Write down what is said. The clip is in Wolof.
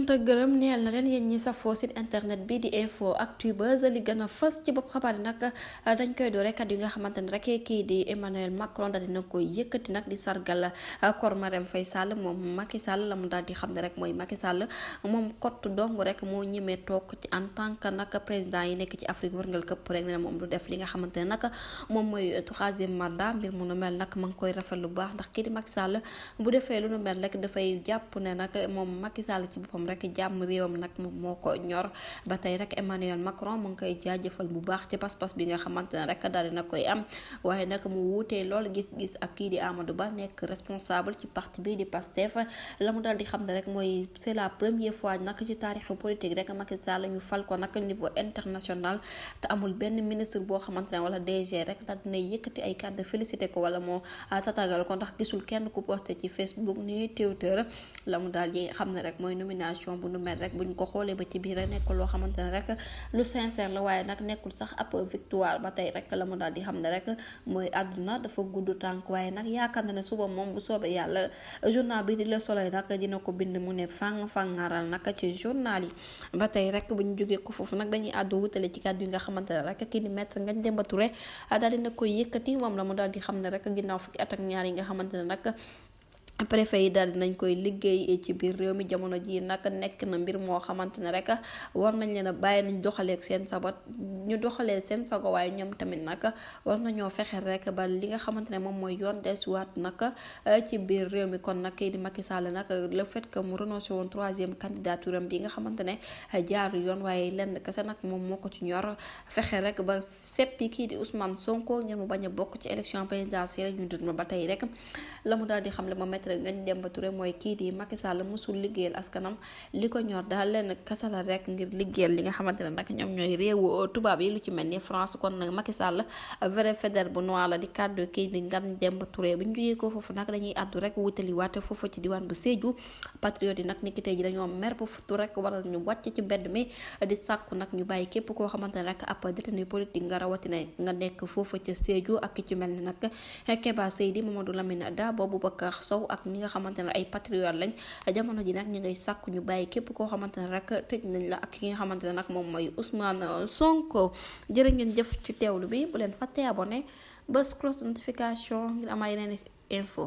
cant ak gërëm neel na leen yéen ñi safoo site internet bi di info actu buzz li gën a fës ci bopp xabaar yi nag dañ koy doore kat yi nga xamante ne rek kii di Emmanuel Macron daal dina koy yëkkati nag di sargal kor Marème Faye Sall moom Macky Sall la mu daal di xam ne rek mooy Macky Sall moom kott dong rek moo ñemee toog ci en tant que nag président yi nekk ci Afrique wërngal këpp rek ne moom du def li nga xamante ne nag moom mooy troisième mandat mbir mu nu mel nag ma ngi koy rafet lu baax ndax kii di Macky Sall bu defee lu nu mel rek dafay jàpp ne nag moom Macky Sall ci boppam rek jàmm réewam nag moom moo ko ñor ba tey rek Emmanuel Macron mu ngi koy jaajëfal bu baax ci pas-pas bi nga xamante ne rek daal dina koy am waaye nag mu wuutee lool gis-gis ak kii di Amadou Ba nekk responsable ci parti bi di Pastef la mu daal di xam ne rek mooy c'est la première fois nag ci taarixu politique rek Macky Sall ñu fal ko nag niveau international te amul benn ministre boo xamante ne wala DG rek daal dina yëkkati ay kàddu félicité ko wala moo tatagal ko ndax gisul kenn ku posté ci Facebook ni Twitter la mu daal di xam ne rek mooy nomination bu nu mel rek buñ ko xoolee ba ci biir rek nekkul loo xamante ne rek lu sincère la waaye nag nekkul sax ab victoire ba tey rek la mu daal di xam ne rek mooy àdduna dafa gudd tànk waaye nag yaakaar na ne suba moom bu soobee yàlla journal bi di Le Soleil nag dina ko bind mu ne fangaral nag ci journal yi ba tey rek bu ñu jógee ko foofu nag dañuy àddu wutale ci kàddu yi nga xamante ne rek kii di Maître Ngagne Demba Touré daal dina koy yëkkati moom la mu daal di xam ne rek ginnaaw fukki at ak ñaar yi nga xamante ne nag préfet yi daal dinañ koy liggéey ci biir réew mi jamono ji nag nekk na mbir moo xamante ne rek war nañ leen a bàyyi nañ doxaleeg seen sabat ñu doxalee seen sago waaye ñoom tamit nag war nañoo fexe rek ba li nga xamante ne moom mooy yoon desuwaat nag ci biir réew mi kon nag kii di Macky Sall nag le fait que mu renoncé woon troisième candidature am bi nga xamante ne jaaru yoon waaye lenn kese nag moom moo ko ci ñor fexe rek ba seppi kii di Ousmane Sonko ngir mu bañ a bokk ci élection présidentielle ñu dund ba tey rek la mu daal di xam le ma Ngagne Demba Touré mooy kii di Macky Sall musul liggéeyal askanam li ko ñor daal leen kasala rek ngir liggéeyal li nga xamante ne nag ñoom ñooy réewu tubaab yi lu ci mel ni France kon nag Macky Sall vrai fédère bu noir la di kàddu kii di Ngagne Demba Touré bu ñu jógee ko foofu nag dañuy àddu rek wutali waate foofu ci diwaan bu Sédhiou patriote yi nag ni ki tey ji dañoo mer bu futu rek waral ñu wàcc ci mbedd mi di sàkku nag ñu bàyyi képp koo xamante ne rek ab détenu politique nga rawatina nga nekk foofu ca Sédhiou ak ki ci mel ni nag Keba Seydi Mamadou Lamine Da Boubacar Sow ak ñi nga xamante ne ay patriote lañ jamono ji nag ñu ngay sàkku ñu bàyyi képp koo xamante ne rek tëj nañ la ak ki nga xamante ne nag moom mooy Ousmane Sonko jërë ngeen jëf ci teewlu bi bu leen fàtte abonné bës cloche de notification ngir amaa yeneen info